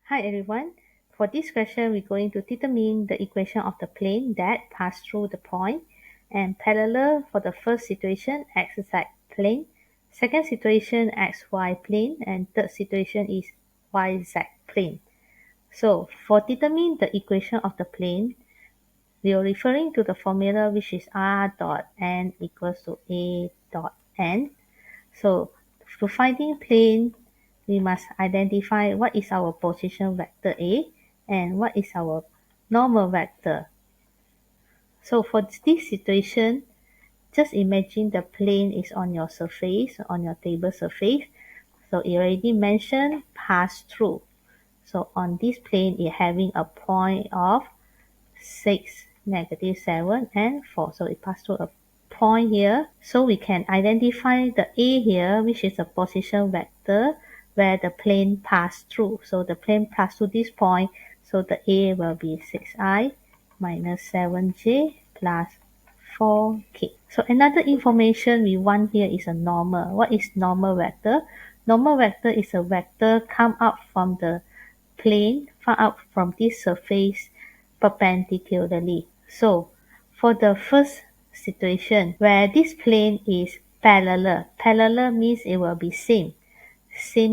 Hi everyone. For this question, we're going to determine the equation of the plane that pass through the point and parallel for the first situation xz plane, second situation xy plane, and third situation is yz plane. So for determine the equation of the plane, we are referring to the formula which is r dot n equals to a dot n. So to finding plane, we must identify what is our position vector A and what is our normal vector. So for this situation, just imagine the plane is on your surface, on your table surface. So it already mentioned pass through. So on this plane, it having a point of 6, -7, and 4. So it passed through a point here. So we can identify the A here, which is a position vector where the plane passed through. So the plane passed through this point. So the A will be 6i minus 7j plus 4k. So another information we want here is a normal. What is normal vector? Normal vector is a vector come out from the plane, come out from this surface perpendicularly. So for the first situation where this plane is parallel means it will be same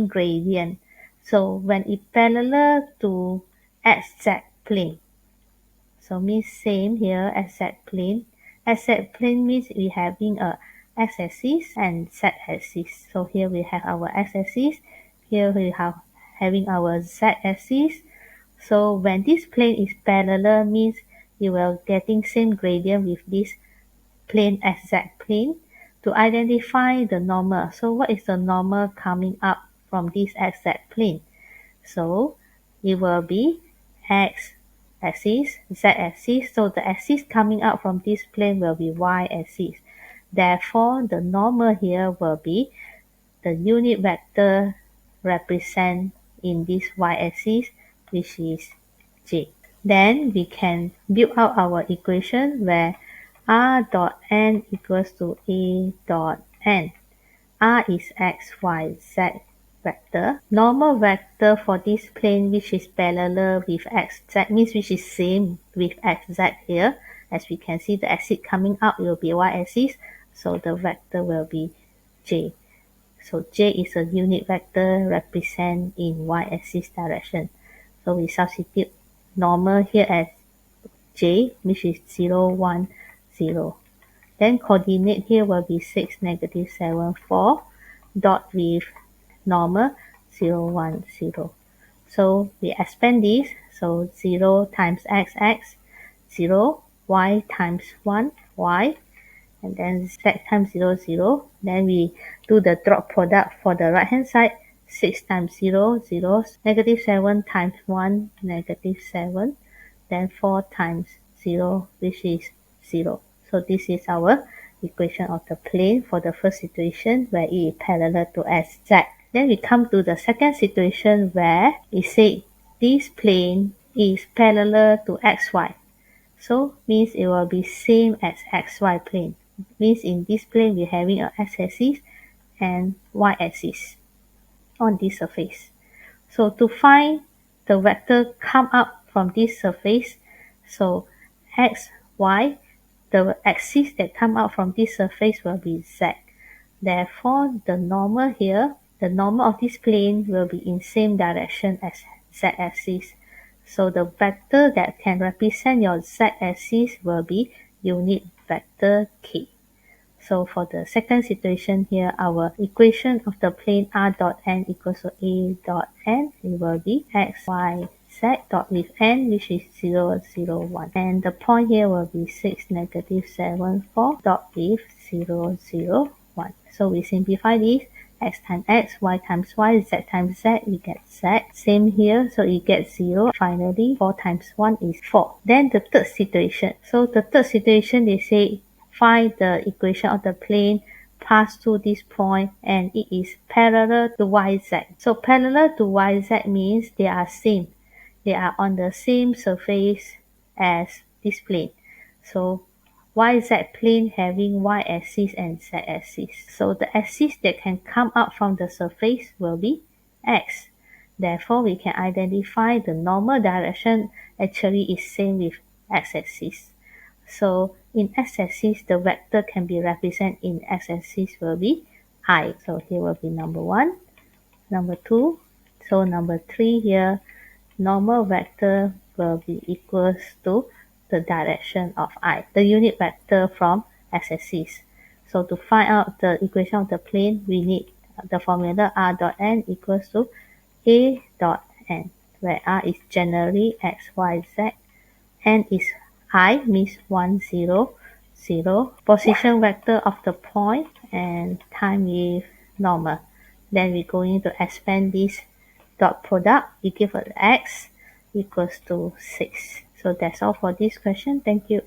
gradient. So when it parallel to xz plane, so means same here xz plane. Xz plane means we having a x-axis and z-axis. So here we have our x-axis, here we have having our z-axis. So when this plane is parallel means you will getting same gradient with this plane xz plane. To identify the normal, so what is the normal coming up from this xz plane? So it will be x axis, z axis. So the axis coming out from this plane will be y axis. Therefore, the normal here will be the unit vector represent in this y-axis, which is j. Then we can build out our equation where r dot n equals to a dot n. R is x, y, z vector. Normal vector for this plane which is parallel with x, z means which is same with x, z here. As we can see, the axis coming out will be y-axis, so the vector will be j. So j is a unit vector represent in y-axis direction. So we substitute normal here as j, which is 0, 1, 0. Then coordinate here will be 6, -7, 4, dot with normal 0, 1, 0. So we expand this, so 0 times x, 0, y times 1, y, and then z times 0, 0. Then we do the dot product for the right hand side. 6 times 0, 0. -7 times 1, -7. Then 4 times 0, which is 0. So this is our equation of the plane for the first situation where it is parallel to xz. Then we come to the second situation where it says this plane is parallel to xy. So means it will be same as xy plane. Means in this plane we're having a x-axis and y-axis on this surface. So to find the vector come up from this surface, so x, y, the axis that come out from this surface will be z. Therefore, the normal here, the normal of this plane will be in same direction as z-axis. So the vector that can represent your z-axis will be unit vector k. So for the second situation here, our equation of the plane r dot n equals to a dot n, it will be x, y, z dot with n, which is 0, 0, 1. And the point here will be 6, -7, 4 dot with 0, 0, 1. So we simplify this. X times x, y times y, z times z, we get z. Same here, so you get 0. Finally, 4 times 1 is 4. Then the third situation. So the third situation, they say find the equation of the plane pass through this point and it is parallel to yz. So parallel to yz means they are same. They are on the same surface as this plane. So yz plane having y-axis and z-axis. So the axis that can come out from the surface will be x. Therefore, we can identify the normal direction actually is same with x-axis. So in x-axis, the vector can be represented in x-axis will be I. So here will be number 1, number 2. So number 3 here, normal vector will be equals to the direction of I, the unit vector from x-axis. So to find out the equation of the plane, we need the formula r dot n equals to a dot n, where r is generally x, y, z, n is I, means 1, 0, 0, position vector of the point, and time is normal. Then we're going to expand this dot product, we give us x equals to 6. So that's all for this question. Thank you.